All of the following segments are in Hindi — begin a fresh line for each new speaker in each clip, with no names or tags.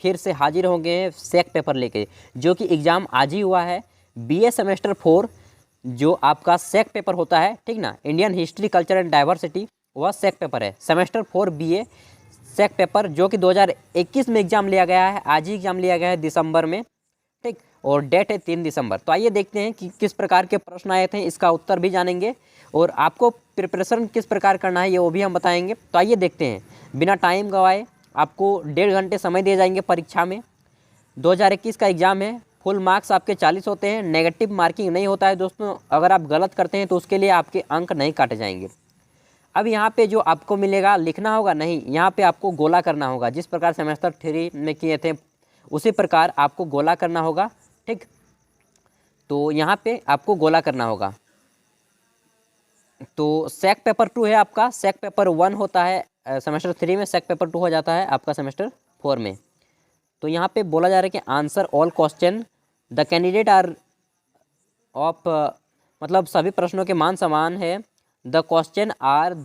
फिर से हाजिर हो गए हैं सेक पेपर लेके, जो कि एग्ज़ाम आज ही हुआ है। बीए सेमेस्टर 4 जो आपका सेक पेपर होता है, ठीक ना, Indian history culture and diversity, वह सेक पेपर है। सेमेस्टर 4 बीए सेक पेपर जो कि 2021 में एग्ज़ाम लिया गया है, आज ही एग्ज़ाम लिया गया है दिसंबर में, ठीक, और डेट है 3 दिसंबर। तो आइए देखते हैं कि किस प्रकार के प्रश्न आए थे, इसका उत्तर भी जानेंगे और आपको प्रिपरेशन किस प्रकार करना है ये वो भी हम बताएंगे। तो आइए देखते हैं, बिना टाइम गवाए आपको 1.5 घंटे समय दिए जाएंगे परीक्षा में। 2021 का एग्ज़ाम है, फुल मार्क्स आपके 40 होते हैं, नेगेटिव मार्किंग नहीं होता है दोस्तों। अगर आप गलत करते हैं तो उसके लिए आपके अंक नहीं काटे जाएंगे। अब यहाँ पे जो आपको मिलेगा लिखना होगा नहीं, यहाँ पे आपको गोला करना होगा। जिस प्रकार सेमेस्टर 3 में किए थे उसी प्रकार आपको गोला करना होगा, ठीक। तो यहाँ पे आपको गोला करना होगा। तो सेक पेपर 2 है आपका, सेक पेपर 1 होता है सेमेस्टर 3 में, सेक पेपर 2 हो जाता है आपका सेमेस्टर 4 में। तो यहाँ पे बोला जा रहा है कि answer all question the candidate are of, मतलब सभी प्रश्नों के मान समान है। The question are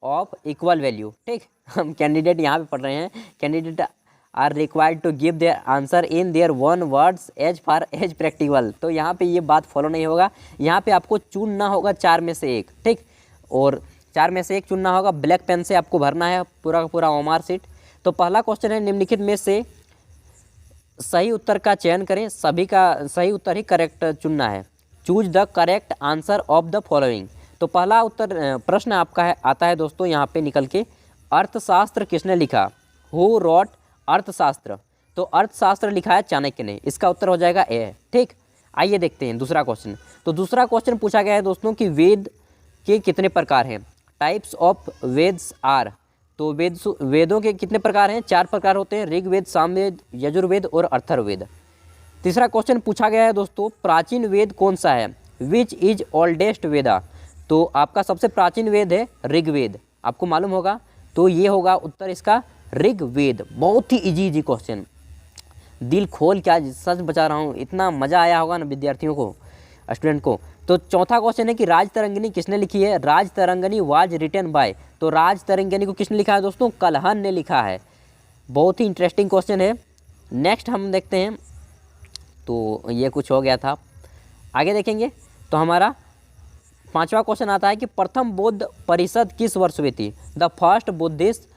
of equal value, ठीक। हम कैंडिडेट यहाँ पे पढ़ रहे हैं, candidate are required to give their answer in their own words as far as practical. तो यहाँ पे ये बात फॉलो नहीं होगा, यहाँ पे आपको चुनना होगा 4 में से 1, ठीक, और 4 में से 1 चुनना होगा। ब्लैक पेन से आपको भरना है पूरा का पूरा ओमार सीट। तो पहला क्वेश्चन है, निम्नलिखित में से सही उत्तर का चयन करें, सभी का सही उत्तर ही करेक्ट चुनना है। Choose the correct answer of the following. तो पहला उत्तर प्रश्न आपका है आता है दोस्तों यहाँ पे निकल के, अर्थशास्त्र किसने लिखा, हु रॉट अर्थशास्त्र। तो अर्थशास्त्र लिखा है चाणक्य ने, इसका उत्तर हो जाएगा ए, ठीक। आइए देखते हैं दूसरा क्वेश्चन। तो दूसरा क्वेश्चन पूछा गया है दोस्तों कि वेद के कितने प्रकार हैं, टाइप्स ऑफ वेद्स आर। तो वेदों के कितने प्रकार हैं, 4 प्रकार होते हैं, ऋग्वेद, सामवेद, यजुर्वेद और अथर्ववेद। तीसरा क्वेश्चन पूछा गया है दोस्तों, प्राचीन वेद कौन सा है, विच इज ओल्डेस्ट वेदा। तो आपका सबसे प्राचीन वेद है ऋग्वेद, आपको मालूम होगा। तो ये होगा उत्तर इसका ऋग्वेद। बहुत ही इजी क्वेश्चन, दिल खोल क्या सच बता रहा हूँ, इतना मज़ा आया होगा ना विद्यार्थियों को, स्टूडेंट को। तो चौथा क्वेश्चन है कि राज तरंगिणी किसने लिखी है, राज तरंगिणी वाज रिटन बाय। तो राज तरंगिणी को किसने लिखा है दोस्तों, कल्हण ने लिखा है। बहुत ही इंटरेस्टिंग क्वेश्चन है। नेक्स्ट हम देखते हैं, तो ये कुछ हो गया था, आगे देखेंगे। तो हमारा 5वां क्वेश्चन आता है कि प्रथम बौद्ध परिषद किस वर्ष हुई थी, the first Buddhist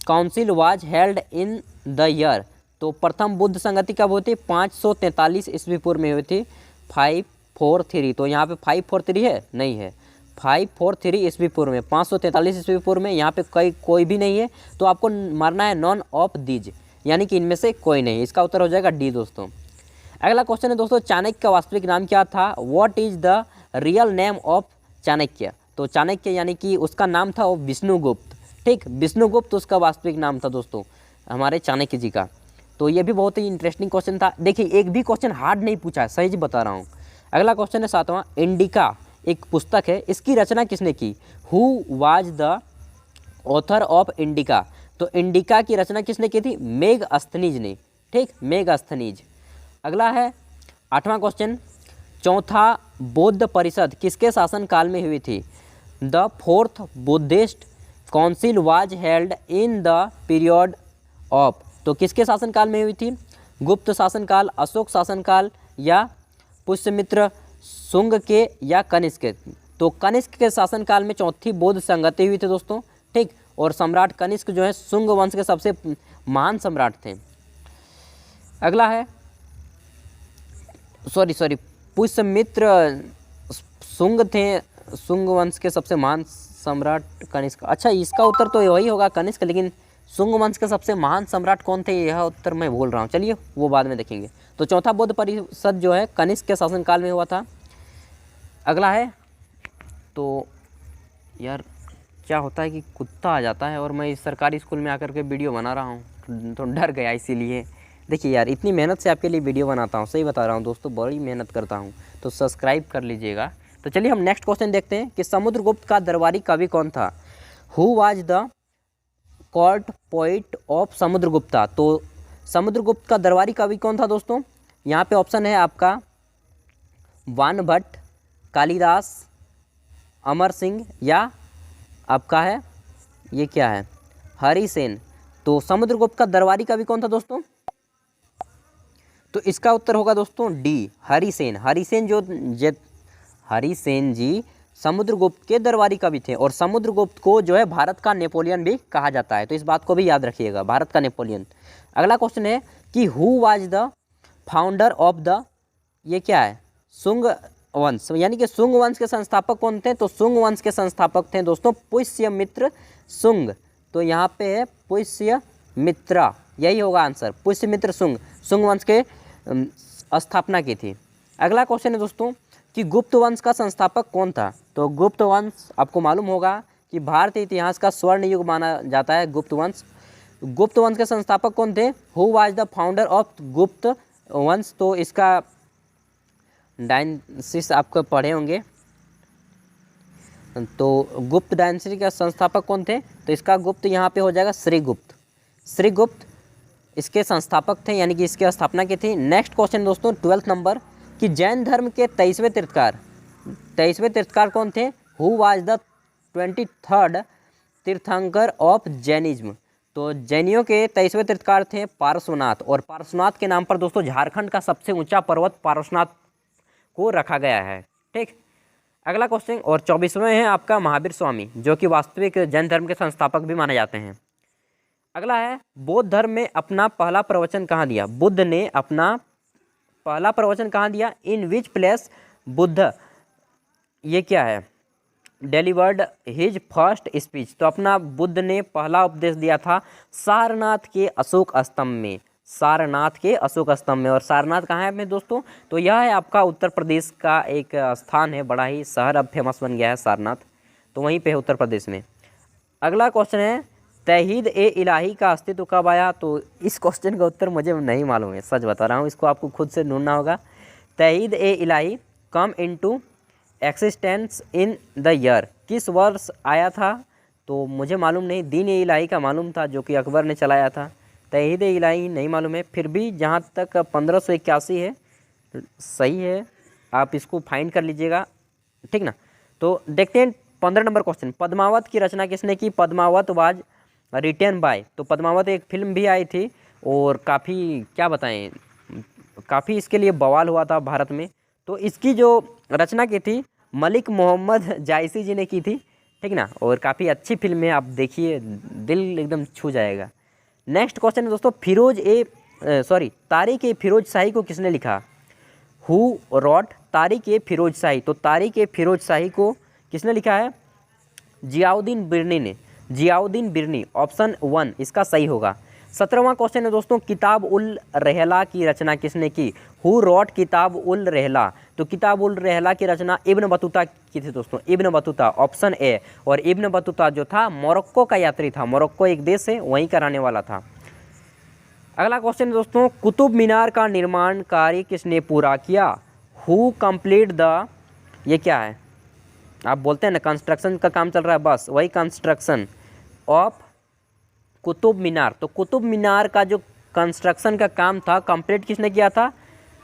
council was held in the year. तो प्रथम बुद्ध संगति कब हुई थी, 543 ईस्वी पूर्व में हुई थी, 543। तो यहाँ पे 543 है, नहीं है, 543 ईस्वी पूर्व में, 543 ईस्वी पूर्व में। यहाँ पे कोई भी नहीं है, तो आपको मारना है नॉन ऑफ दीज, यानी कि इनमें से कोई नहीं। इसका उत्तर हो जाएगा डी दोस्तों। अगला क्वेश्चन है दोस्तों, चाणक्य का वास्तविक नाम क्या था, what is the real name of Chanakya. तो चाणक्य यानी कि उसका नाम था वो विष्णुगुप्त, ठीक, विष्णुगुप्त उसका वास्तविक नाम था दोस्तों हमारे चाणक्य जी का। तो ये भी बहुत ही इंटरेस्टिंग क्वेश्चन था। देखिए एक भी क्वेश्चन हार्ड नहीं पूछा है, सही जी बता रहा हूँ। अगला क्वेश्चन है 7वां, इंडिका एक पुस्तक है, इसकी रचना किसने की, who was the author of indica. तो इंडिका की रचना किसने की थी, मेगास्थनीज ने, ठीक, मेगास्थनीज। अगला है 8वां क्वेश्चन, चौथा बौद्ध परिषद किसके शासनकाल में हुई थी, the fourth Buddhist council was held in the period of. तो किसके शासनकाल में हुई थी, गुप्त शासनकाल, अशोक शासनकाल या पुष्यमित्र शुंग के या कनिष्क के। तो कनिष्क के शासनकाल में चौथी बौद्ध संगति हुई थी दोस्तों, ठीक। और सम्राट कनिष्क जो है शुंग वंश के सबसे महान सम्राट थे। अगला है सॉरी पुष्यमित्र शुंग थे, शुंग वंश के सबसे महान सम्राट कनिष्क। अच्छा इसका उत्तर तो वही होगा कनिष्क, लेकिन शुंग वंश के सबसे महान सम्राट कौन थे यह उत्तर मैं बोल रहा हूँ, चलिए वो बाद में देखेंगे। तो चौथा बौद्ध परिषद जो है कनिष्क के शासनकाल में हुआ था। अगला है, तो यार क्या होता है कि कुत्ता आ जाता है और मैं इस सरकारी स्कूल में आकर के वीडियो बना रहा हूँ, तो डर गया इसीलिए। देखिए यार इतनी मेहनत से आपके लिए वीडियो बनाता हूँ, सही बता रहा हूँ दोस्तों, बड़ी मेहनत करता हूँ, तो सब्सक्राइब कर लीजिएगा। तो चलिए हम नेक्स्ट क्वेश्चन देखते हैं कि समुद्रगुप्त का दरबारी कवि कौन था, who was the court poet of Samudragupta. तो समुद्रगुप्त का दरबारी कवि कौन था दोस्तों, यहाँ पे ऑप्शन है आपका वानभट्ट, कालिदास, अमर सिंह या आपका है ये क्या है हरिसेन। तो समुद्रगुप्त का दरबारी कवि कौन था दोस्तों, तो इसका उत्तर होगा दोस्तों डी, हरिसेन। हरिसेन जी समुद्रगुप्त के दरबारी कवि थे, और समुद्रगुप्त को जो है भारत का नेपोलियन भी कहा जाता है, तो इस बात को भी याद रखिएगा, भारत का नेपोलियन। अगला क्वेश्चन है कि who was the founder of the, ये क्या है, शुंग वंश, यानी कि शुंग वंश के संस्थापक कौन थे? तो शुंग वंश के संस्थापक थे दोस्तों पुष्यमित्र शुंग। तो यहाँ पे है पुष्यमित्रा, यही होगा आंसर, पुष्यमित्र शुंग, शुंग वंश के स्थापना की थी। अगला क्वेश्चन है दोस्तों कि गुप्त वंश का संस्थापक कौन था? तो गुप्त वंश आपको मालूम होगा कि भारतीय इतिहास का स्वर्ण युग माना जाता है गुप्त वंश। गुप्त वंश के संस्थापक कौन थे? Who was the founder of गुप्त वंश? तो इसका डायनेसिस आपको पढ़े होंगे, तो गुप्त डायनेसिटी का संस्थापक कौन थे? तो इसका गुप्त यहाँ पे हो जाएगा श्रीगुप्त। श्रीगुप्त इसके संस्थापक थे, यानी कि इसकी स्थापना की थी। नेक्स्ट क्वेश्चन दोस्तों 12th नंबर कि जैन धर्म के 23वें तीर्थकार कौन थे? हु वाज द 23rd तीर्थंकर ऑफ जैनिज्म? तो जैनियों के 23वें तीर्थकार थे पार्श्वनाथ, और पार्श्वनाथ के नाम पर दोस्तों झारखंड का सबसे ऊंचा पर्वत पार्श्वनाथ को रखा गया है। ठीक, अगला क्वेश्चन और 24वें है आपका महावीर स्वामी, जो कि वास्तविक जैन धर्म के संस्थापक भी माने जाते हैं। अगला है बौद्ध धर्म में अपना पहला प्रवचन कहाँ दिया? बुद्ध ने अपना पहला प्रवचन कहाँ दिया? इन विच प्लेस बुद्ध, ये क्या है, डिलीवर्ड हिज फर्स्ट स्पीच? तो अपना बुद्ध ने पहला उपदेश दिया था सारनाथ के अशोक स्तंभ में, सारनाथ के अशोक स्तंभ में। और सारनाथ कहाँ है अपने दोस्तों? तो यह है आपका उत्तर प्रदेश का एक स्थान है, बड़ा ही शहर अब फेमस बन गया है सारनाथ, तो वहीं पे है उत्तर प्रदेश में। अगला क्वेश्चन है तौहीद ए इलाही का अस्तित्व कब आया? तो इस क्वेश्चन का उत्तर मुझे नहीं मालूम है, सच बता रहा हूँ, इसको आपको खुद से ढूंढना होगा। Tauhid e Ilahi come into existence in the year, किस वर्ष आया था? तो मुझे मालूम नहीं, दीन ए इलाही का मालूम था जो कि अकबर ने चलाया था। तौहीद ए इलाही नहीं मालूम है, फिर भी जहाँ तक 1581 है सही है, आप इसको फाइंड कर लीजिएगा, ठीक ना। तो देखते हैं 15 नंबर क्वेश्चन, पद्मावत की रचना किसने की? Padmavat was written by. तो पद्मावत एक फिल्म भी आई थी, और काफ़ी क्या बताएं, काफ़ी इसके लिए बवाल हुआ था भारत में। तो इसकी जो रचना की थी मलिक मोहम्मद जायसी जी ने की थी, ठीक ना, और काफ़ी अच्छी फिल्म है, आप देखिए दिल एकदम छू जाएगा। नेक्स्ट क्वेश्चन है दोस्तों तारिक ए फिरोज शाही को किसने लिखा? हु रॉट तारिक ए फिरोज शाही? तो तारिक ए फिरोज शाही को किसने लिखा है? जियाउद्दीन बिरनी ने, जियाउद्दीन बिरनी, ऑप्शन 1 इसका सही होगा। 17वां क्वेश्चन है दोस्तों किताब उल रहला की रचना किसने की? हु रॉट किताब उल रहला? तो किताब उल रहला की रचना इब्न बतूता की थी दोस्तों, इब्न बतूता, ऑप्शन ए। और इब्न बतूता जो था मोरक्को का यात्री था, मोरक्को एक देश है वहीं का रहने वाला था। अगला क्वेश्चन है दोस्तों कुतुब मीनार का निर्माण कार्य किसने पूरा किया? हु कंप्लीट द, ये क्या है, आप बोलते हैं ना कंस्ट्रक्शन का काम चल रहा है, बस वही कंस्ट्रक्शन ऑफ कुतुब मीनार। तो कुतुब मीनार का जो कंस्ट्रक्शन का काम था कंप्लीट किसने किया था?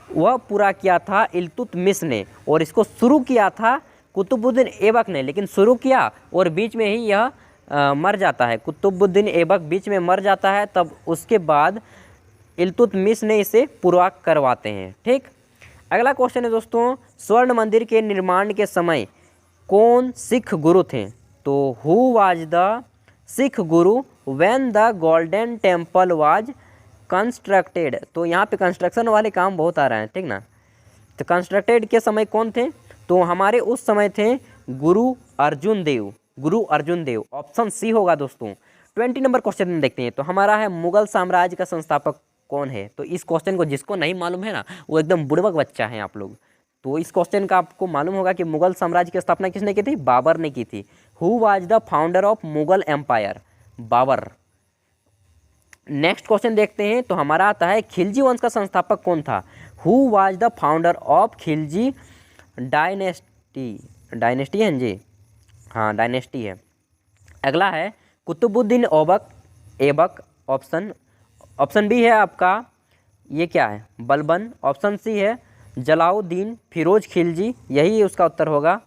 वह पूरा किया था इल्तुतमिश ने, और इसको शुरू किया था कुतुबुद्दीन ऐबक ने, लेकिन शुरू किया और बीच में ही यह मर जाता है, कुतुबुद्दीन ऐबक बीच में मर जाता है, तब उसके बाद इल्तुतमिश ने इसे पूरा करवाते हैं। ठीक, अगला क्वेश्चन है दोस्तों स्वर्ण मंदिर के निर्माण के समय कौन सिख गुरु थे? तो who was the Sikh Guru when the golden temple was constructed? तो यहाँ पे कंस्ट्रक्शन वाले काम बहुत आ रहे हैं, ठीक ना। तो कंस्ट्रक्टेड के समय कौन थे? तो हमारे उस समय थे गुरु अर्जुन देव, गुरु अर्जुन देव, ऑप्शन सी होगा दोस्तों। 20 नंबर क्वेश्चन में देखते हैं, तो हमारा है मुगल साम्राज्य का संस्थापक कौन है? तो इस क्वेश्चन को जिसको नहीं मालूम है ना वो एकदम बुड़बक बच्चा है आप लोग। तो इस क्वेश्चन का आपको मालूम होगा कि मुगल साम्राज्य की स्थापना किसने की थी? बाबर ने की थी। Who was the founder of Mughal empire? Babur. Next question देखते हैं, तो हमारा आता है खिलजी वंश का संस्थापक कौन था? Who was the founder of Khilji dynasty? Dynasty है जी, हाँ डायनेस्टी है। अगला है कुतुबुद्दीन ऐबक, ऑप्शन बी है आपका, ये क्या है, बलबन। ऑप्शन सी है जलाउद्दीन फिरोज खिलजी, यही उसका उत्तर होगा,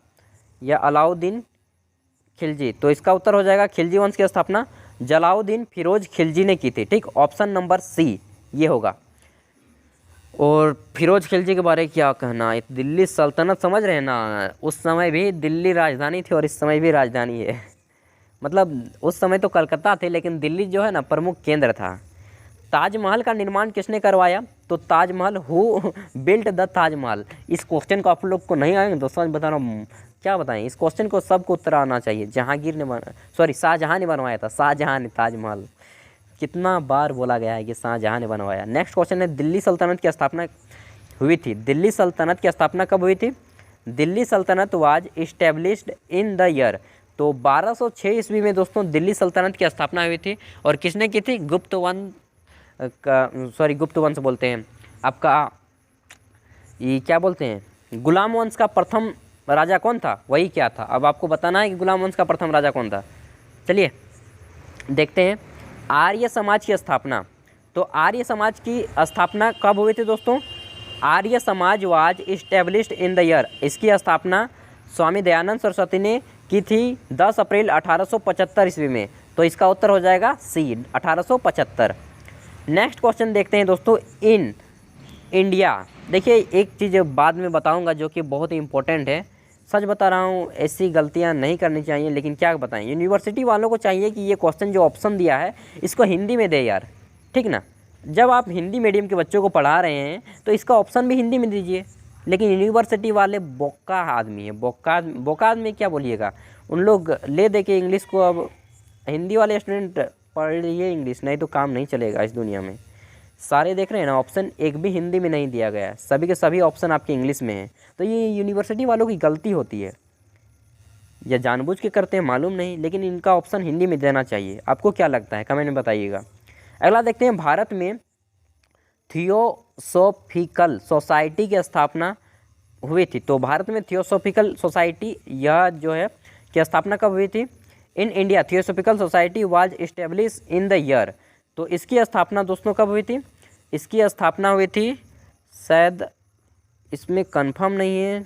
या अलाउद्दीन खिलजी। तो इसका उत्तर हो जाएगा खिलजी वंश की स्थापना जलाउद्दीन फिरोज खिलजी ने की थी। ठीक, ऑप्शन नंबर सी ये होगा। और फिरोज खिलजी के बारे में क्या कहना, एक दिल्ली सल्तनत समझ रहे हैं ना, उस समय भी दिल्ली राजधानी थी और इस समय भी राजधानी है। मतलब उस समय तो कलकत्ता थे लेकिन दिल्ली जो है ना प्रमुख केंद्र था। ताजमहल का निर्माण किसने करवाया, तो Taj Mahal who built the Taj Mahal. इस क्वेश्चन को आप लोग को नहीं आएंगे दोस्तों, बता रहा हूँ क्या बताएं, इस क्वेश्चन को सबको उत्तर आना चाहिए। जहांगीर ने शाहजहां ने बनवाया था, शाहजहां ने ताजमहल। कितना बार बोला गया है कि शाहजहां ने बनवाया। नेक्स्ट क्वेश्चन है, दिल्ली सल्तनत की स्थापना हुई थी, दिल्ली सल्तनत की स्थापना कब हुई थी। दिल्ली सल्तनत was established in the year, तो 1206 ईस्वी में दोस्तों दिल्ली सल्तनत की स्थापना हुई थी। और किसने की थी, गुप्त वंश बोलते हैं आपका, ये क्या बोलते हैं, गुलाम वंश का प्रथम राजा कौन था, वही क्या था। अब आपको बताना है कि गुलाम वंश का प्रथम राजा कौन था। चलिए देखते हैं। आर्य समाज की स्थापना, तो आर्य समाज की स्थापना कब हुई थी दोस्तों। Arya Samaj was established in the year, इसकी स्थापना स्वामी दयानंद सरस्वती ने की थी 10 अप्रैल 1875 ईस्वी में। तो इसका उत्तर हो जाएगा सी, 1875। नेक्स्ट क्वेश्चन देखते हैं दोस्तों। इन इंडिया, देखिए एक चीज़ बाद में बताऊंगा जो कि बहुत ही इंपॉर्टेंट है, सच बता रहा हूँ, ऐसी गलतियाँ नहीं करनी चाहिए, लेकिन क्या बताएं, यूनिवर्सिटी वालों को चाहिए कि ये क्वेश्चन जो ऑप्शन दिया है इसको हिंदी में दे यार, ठीक ना। जब आप हिंदी मीडियम के बच्चों को पढ़ा रहे हैं तो इसका ऑप्शन भी हिंदी में दीजिए। लेकिन यूनिवर्सिटी वाले बोका आदमी है, बोका आदमी क्या बोलिएगा, उन लोग ले दे के इंग्लिश को। अब हिंदी वाले स्टूडेंट पढ़ लिए इंग्लिश, नहीं तो काम नहीं चलेगा इस दुनिया में। सारे देख रहे हैं ना, ऑप्शन एक भी हिंदी में नहीं दिया गया है, सभी के सभी ऑप्शन आपके इंग्लिश में हैं। तो ये यूनिवर्सिटी वालों की गलती होती है, या जानबूझ के करते हैं मालूम नहीं, लेकिन इनका ऑप्शन हिंदी में देना चाहिए। आपको क्या लगता है, कमेंट में बताइएगा। अगला देखते हैं, भारत में थियोसॉफिकल सोसाइटी की स्थापना हुई थी। तो भारत में थियोसॉफिकल सोसाइटी यह जो है की स्थापना कब हुई थी। In India theosophical society was establish in the year, तो इसकी स्थापना दोस्तों कब हुई थी। इसकी स्थापना हुई थी, शायद इसमें कंफर्म नहीं है,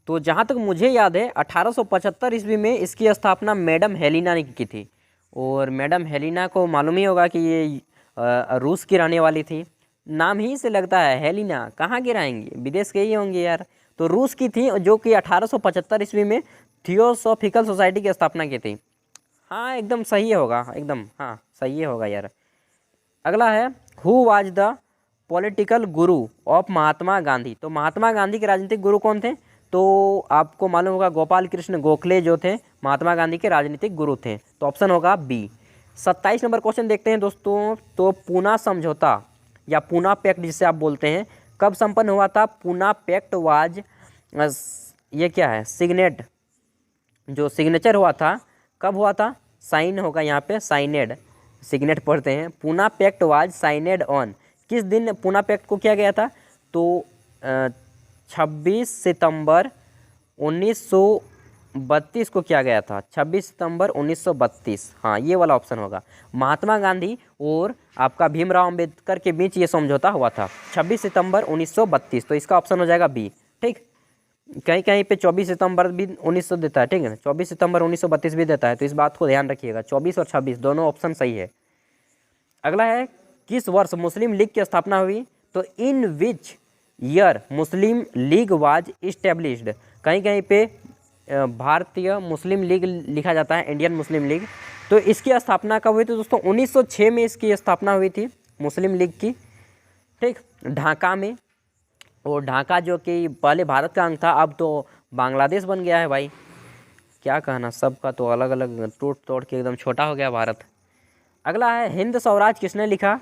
तो जहाँ तक मुझे याद है 1875 ईस्वी में इसकी स्थापना मैडम हेलिना ने की थी। और मैडम हेलिना को मालूम ही होगा कि ये रूस की रहने वाली थी, नाम ही से लगता है हेलिना, कहाँ की रहेंगी, विदेश के ही होंगे यार। तो रूस की थी, जो कि 1875 ईस्वी में थियोसॉफिकल सोसाइटी की स्थापना की थी। हाँ एकदम सही होगा, एकदम हाँ सही होगा यार। अगला है, who was the political Guru of Mahatma Gandhi. तो महात्मा गांधी के राजनीतिक गुरु कौन थे, तो आपको मालूम होगा गोपाल कृष्ण गोखले जो थे महात्मा गांधी के राजनीतिक गुरु थे। तो ऑप्शन होगा बी। 27 नंबर क्वेश्चन देखते हैं दोस्तों। तो पूना समझौता या पूना पैक्ट जिसे आप बोलते हैं, कब संपन्न हुआ था। पूना पैक्ट वाज, ये क्या है, सिग्नेट, जो सिग्नेचर हुआ था कब हुआ था, साइन होगा यहाँ पे, साइनेड, सिग्नेट पढ़ते हैं। Poona pact was signed on, किस दिन पूना पैक्ट को किया गया था, तो 26 सितंबर 1932 को किया गया था, 26 सितंबर 1932। हाँ ये वाला ऑप्शन होगा। महात्मा गांधी और आपका भीमराव अंबेडकर के बीच ये समझौता हुआ था 26 सितंबर 1932, तो इसका ऑप्शन हो जाएगा बी। ठीक, कहीं कहीं पे 24 सितंबर भी 1900 देता है, ठीक है ना, 24 सितंबर 1932 भी देता है, तो इस बात को ध्यान रखिएगा, 24 और 26 दोनों ऑप्शन सही है। अगला है, किस वर्ष मुस्लिम लीग की स्थापना हुई। तो in which year Muslim League was established, कहीं कहीं पे भारतीय मुस्लिम लीग लिखा जाता है, इंडियन मुस्लिम लीग। तो इसकी स्थापना कब हुई थी दोस्तों, 1906 में इसकी स्थापना हुई थी मुस्लिम लीग की, ठीक, ढाका में। और ढाका जो कि पहले भारत का अंग था, अब तो बांग्लादेश बन गया है भाई, क्या कहना, सबका तो अलग अलग टूट तोड़ के एकदम छोटा हो गया भारत। अगला है, हिंद स्वराज किसने लिखा।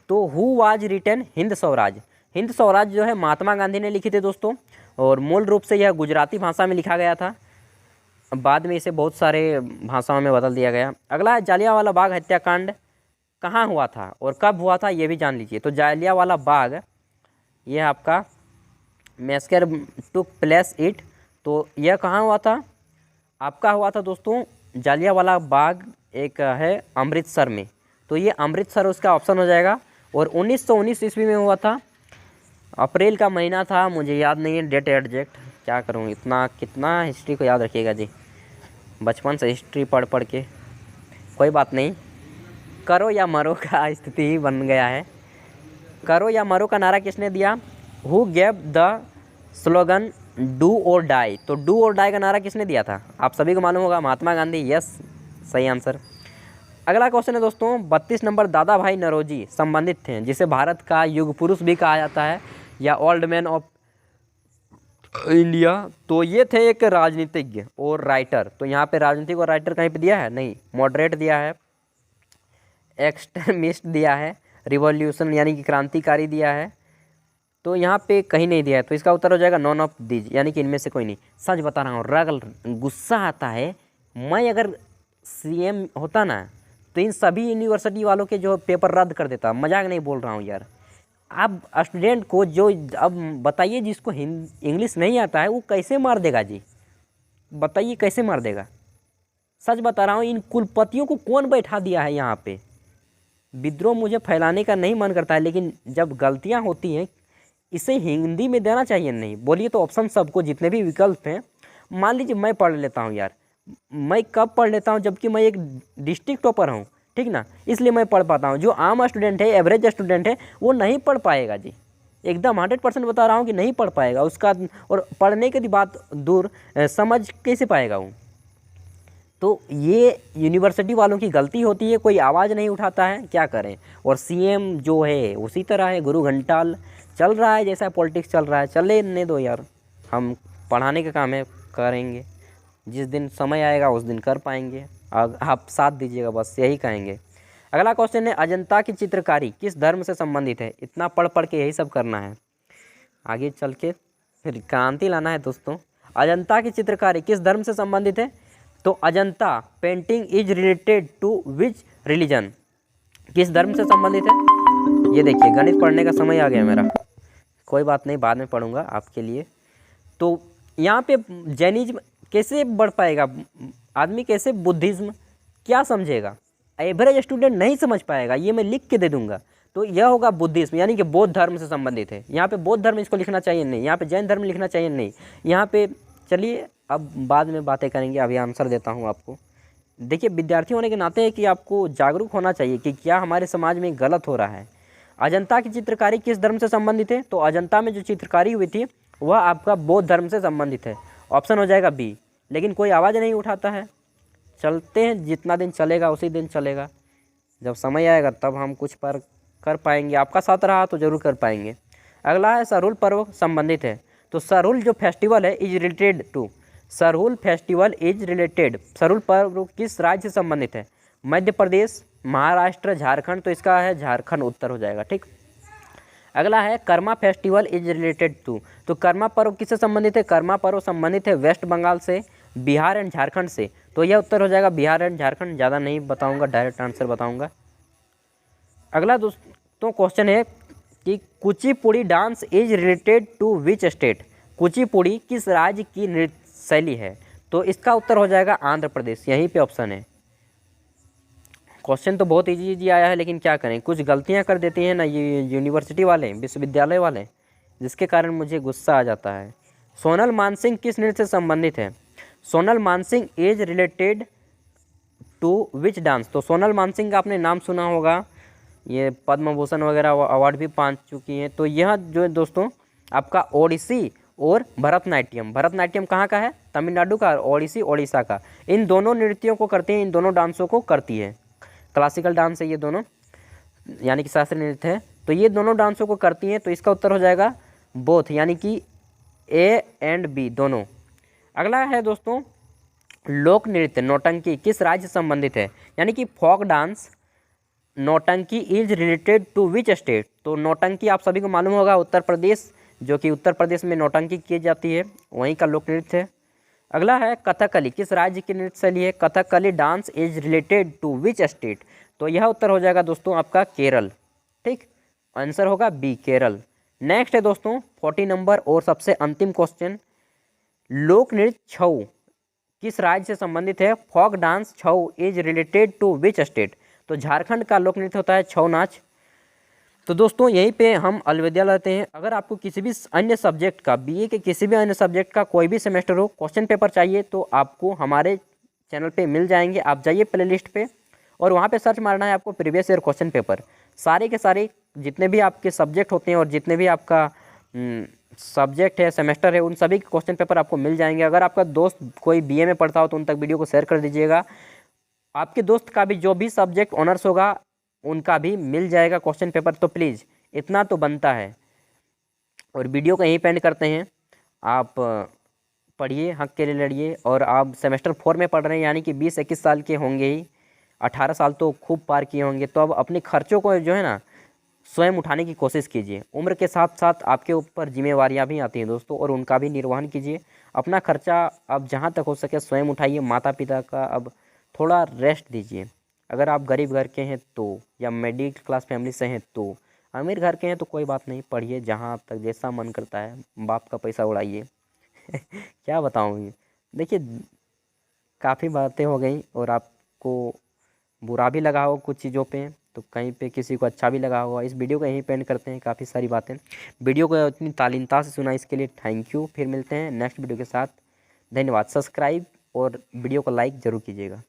तो who was written Hind Swaraj. Hind Swaraj जो है महात्मा गांधी ने लिखी थी दोस्तों, और मूल रूप से यह गुजराती भाषा में लिखा गया था, बाद में इसे बहुत सारे भाषाओं में बदल दिया गया। अगला है, जालियांवाला बाग हत्याकांड कहाँ हुआ था और कब हुआ था, ये भी जान लीजिए। तो जालियांवाला बाग, यह आपका मैस्कर टुक प्लेस इट, तो यह कहाँ हुआ था, आपका हुआ था दोस्तों जालियांवाला बाग एक है अमृतसर में, तो ये अमृतसर उसका ऑप्शन हो जाएगा। और 1919 ईस्वी में हुआ था, अप्रैल का महीना था, मुझे याद नहीं है डेट एग्जैक्ट, क्या करूँ, इतना कितना हिस्ट्री को याद रखिएगा जी, बचपन से हिस्ट्री पढ़ पढ़ के, कोई बात नहीं, करो या मरो का स्थिति ही बन गया है। करो या मरो का नारा किसने दिया? Who gave the slogan do और डाई? तो डू और डाई का नारा किसने दिया था? आप सभी को मालूम होगा, महात्मा गांधी। यस, सही आंसर। अगला क्वेश्चन है दोस्तों 32 नंबर, दादा भाई नौरोजी संबंधित थे, जिसे भारत का युग पुरुष भी कहा जाता है या ओल्ड मैन ऑफ इंडिया। तो ये थे एक राजनीतिज्ञ और राइटर। तो यहाँ पे राजनीतिक और राइटर कहीं पे दिया है? नहीं। मॉडरेट दिया है, एक्सट्रीमिस्ट दिया है, रिवॉल्यूशन यानी कि क्रांतिकारी दिया है, तो यहाँ पे कहीं नहीं दिया है। तो इसका उत्तर हो जाएगा नॉन ऑफ दीज, यानी कि इनमें से कोई नहीं। सच बता रहा हूँ, रगल गुस्सा आता है। मैं अगर सीएम होता ना तो इन सभी यूनिवर्सिटी वालों के जो पेपर रद्द कर देता। मजाक नहीं बोल रहा हूँ यार। आप स्टूडेंट को जो, अब बताइए जिसको इंग्लिश नहीं आता है वो कैसे मार देगा जी? बताइए कैसे मार देगा? सच बता रहा हूँ, इन कुलपतियों को कौन बैठा दिया है यहाँ पे? विद्रोह मुझे फैलाने का नहीं मन करता है, लेकिन जब गलतियाँ होती हैं इसे हिंदी में देना चाहिए। नहीं बोलिए तो ऑप्शन सबको, जितने भी विकल्प हैं। मान लीजिए मैं पढ़ लेता हूँ यार, मैं कब पढ़ लेता हूँ? जबकि मैं एक डिस्ट्रिक्ट टॉपर हूँ, ठीक ना, इसलिए मैं पढ़ पाता हूँ। जो आम स्टूडेंट है, एवरेज स्टूडेंट है, वो नहीं पढ़ पाएगा जी। एकदम 100% बता रहा हूँ कि नहीं पढ़ पाएगा उसका। और पढ़ने की बात दूर, समझ कैसे पाएगा वो? तो ये यूनिवर्सिटी वालों की गलती होती है, कोई आवाज़ नहीं उठाता है, क्या करें। और सीएम जो है उसी तरह है, गुरु घंटाल चल रहा है, जैसा पॉलिटिक्स चल रहा है चलने दो यार। हम पढ़ाने का काम है, करेंगे। जिस दिन समय आएगा उस दिन कर पाएंगे। आप साथ दीजिएगा, बस यही कहेंगे। अगला क्वेश्चन है, अजंता की चित्रकारी किस धर्म से संबंधित है? इतना पढ़ पढ़ के यही सब करना है, आगे चल के फिर क्रांति लाना है दोस्तों। अजंता की चित्रकारी किस धर्म से संबंधित है? तो Ajanta painting is related to which religion? किस धर्म से संबंधित है? ये देखिए, गणित पढ़ने का समय आ गया मेरा। कोई बात नहीं, बाद में पढ़ूंगा आपके लिए। तो यहाँ पे जैनिज्म कैसे बढ़ पाएगा? आदमी कैसे बुद्धिज्म क्या समझेगा? एवरेज स्टूडेंट नहीं समझ पाएगा, ये मैं लिख के दे दूंगा। तो यह होगा बुद्धिज्म, यानी कि बौद्ध धर्म से संबंधित है। यहाँ पे बौद्ध धर्म इसको लिखना चाहिए नहीं, यहाँ पे जैन धर्म लिखना चाहिए नहीं, यहाँ पे। चलिए अब बाद में बातें करेंगे, अभी आंसर देता हूँ आपको। देखिए, विद्यार्थी होने के नाते है कि आपको जागरूक होना चाहिए कि क्या हमारे समाज में गलत हो रहा है। अजंता की चित्रकारी किस धर्म से संबंधित है? तो अजंता में जो चित्रकारी हुई थी वह आपका बौद्ध धर्म से संबंधित है। ऑप्शन हो जाएगा बी। लेकिन कोई आवाज़ नहीं उठाता है। चलते हैं, जितना दिन चलेगा उसी दिन चलेगा। जब समय आएगा तब हम कुछ पर कर पाएंगे। आपका साथ रहा तो ज़रूर कर पाएंगे। अगला है, सरहुल पर्व संबंधित है। तो सरहुल जो फेस्टिवल है is related to, Sarhul festival is related, Sarhul पर्व किस राज्य से संबंधित है? मध्य प्रदेश, महाराष्ट्र, झारखंड। तो इसका है झारखंड, उत्तर हो जाएगा, ठीक। अगला है, Karma festival is related to. तो कर्मा पर्व किससे संबंधित है? कर्मा पर्व संबंधित है वेस्ट बंगाल से, बिहार एंड झारखंड से। तो यह उत्तर हो जाएगा बिहार एंड झारखंड। ज़्यादा नहीं बताऊंगा, डायरेक्ट आंसर बताऊंगा। अगला दोस्तों क्वेश्चन है कि Kuchipudi dance is related to which state? Kuchipudi किस राज्य की नृत्य शैली है? तो इसका उत्तर हो जाएगा आंध्र प्रदेश, यहीं पे ऑप्शन है। क्वेश्चन तो बहुत इजी आया है, लेकिन क्या करें, कुछ गलतियां कर देती हैं ना ये यूनिवर्सिटी वाले, विश्वविद्यालय वाले, जिसके कारण मुझे गुस्सा आ जाता है। सोनल मानसिंह किस नृत्य से संबंधित है? Sonal Mansingh is related to which dance? तो सोनल मानसिंह का आपने नाम सुना होगा, ये पद्म भूषण वगैरह अवार्ड भी पा चुकी हैं। तो यह जो है दोस्तों आपका ओडिसी और भरतनाट्यम, भरतनाट्यम कहाँ का है? तमिलनाडु का, ओडिसी ओडिशा का। इन दोनों नृत्यों को करती हैं, इन दोनों डांसों को करती है। क्लासिकल डांस है ये दोनों, यानी कि शास्त्रीय नृत्य है। तो ये दोनों डांसों को करती हैं। तो इसका उत्तर हो जाएगा बोथ, यानी कि ए एंड बी दोनों। अगला है दोस्तों, लोक नृत्य नौटंकी किस राज्य से संबंधित है? यानी कि folk dance Nautanki is related to which state? तो नौटंकी आप सभी को मालूम होगा उत्तर प्रदेश, जो कि उत्तर प्रदेश में नौटंकी की जाती है, वहीं का लोक नृत्य है। अगला है, कथकली किस राज्य की नृत्य शैली है? Kathakali dance is related to which state? तो यह उत्तर हो जाएगा दोस्तों आपका केरल, ठीक। आंसर होगा बी, केरल। नेक्स्ट है दोस्तों 40 नंबर और सबसे अंतिम क्वेश्चन, लोक नृत्य छऊ किस राज्य से संबंधित है? Folk dance Chhau is related to which state? तो झारखंड का लोक नृत्य होता है छऊ नाच। तो दोस्तों यहीं पे हम अलविदा लेते हैं। अगर आपको किसी भी अन्य सब्जेक्ट का, बीए के किसी भी अन्य सब्जेक्ट का कोई भी सेमेस्टर हो, क्वेश्चन पेपर चाहिए तो आपको हमारे चैनल पे मिल जाएंगे। आप जाइए प्लेलिस्ट पे और वहाँ पे सर्च मारना है आपको प्रीवियस ईयर क्वेश्चन पेपर। सारे के सारे जितने भी आपके सब्जेक्ट होते हैं और जितने भी आपका सब्जेक्ट है, सेमेस्टर है, उन सभी के क्वेश्चन पेपर आपको मिल जाएंगे। अगर आपका दोस्त कोई बीए में पढ़ता हो तो उन तक वीडियो को शेयर कर दीजिएगा। आपके दोस्त का भी जो भी सब्जेक्ट ऑनर्स होगा उनका भी मिल जाएगा क्वेश्चन पेपर, तो प्लीज़ इतना तो बनता है। और वीडियो को यहीं पेंड करते हैं। आप पढ़िए, हक के लिए लड़िए। और आप सेमेस्टर 4 में पढ़ रहे हैं यानी कि 20-21 साल के होंगे ही, 18 साल तो खूब पार किए होंगे। तो अब अपने खर्चों को जो है ना स्वयं उठाने की कोशिश कीजिए। उम्र के साथ साथ आपके ऊपर जिम्मेवारियां भी आती हैं दोस्तों, और उनका भी निर्वहन कीजिए। अपना खर्चा अब जहाँ तक हो सके स्वयं उठाइए। माता पिता का अब थोड़ा रेस्ट दीजिए। अगर आप गरीब घर के हैं तो, या मिडिल क्लास फैमिली से हैं तो, अमीर घर के हैं तो कोई बात नहीं, पढ़िए जहाँ तक जैसा मन करता है, बाप का पैसा उड़ाइए। क्या बताऊँ ये, देखिए काफ़ी बातें हो गई और आपको बुरा भी लगा हो कुछ चीज़ों पे, तो कहीं पे किसी को अच्छा भी लगा होगा। इस वीडियो को यहीं पे एंड करते हैं। काफ़ी सारी बातें, वीडियो को इतनी तालीमता से सुना इसके लिए थैंक यू। फिर मिलते हैं नेक्स्ट वीडियो के साथ। धन्यवाद। सब्सक्राइब और वीडियो को लाइक ज़रूर कीजिएगा।